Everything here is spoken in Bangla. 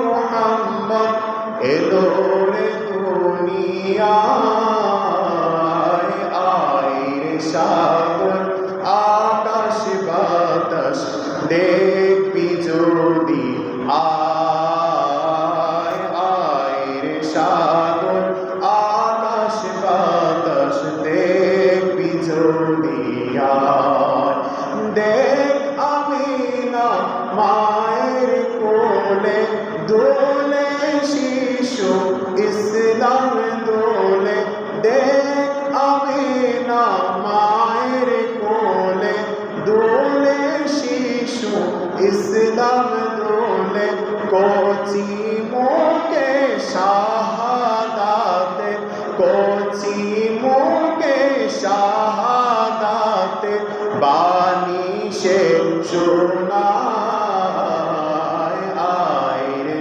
মোহাম্মদ এলো রে দুনিয়ায়। আয় রে সাগর আকাশ বাতাস দেখবি যদি, আয় আয় রে সাগর আকাশ বাতাস দেখবি যদি, আয় দেখ আমিনা মায়ের কোলে দোলে শিশু ইসলাম দোলে। দেখ আমিনা মায়ের কোলে দোলে শিশু ইসলাম দোলে। কচি মুখে শাহাদাতে, কচি মুখে শাহাদাতে বাণী সে শোনায়। আয় রে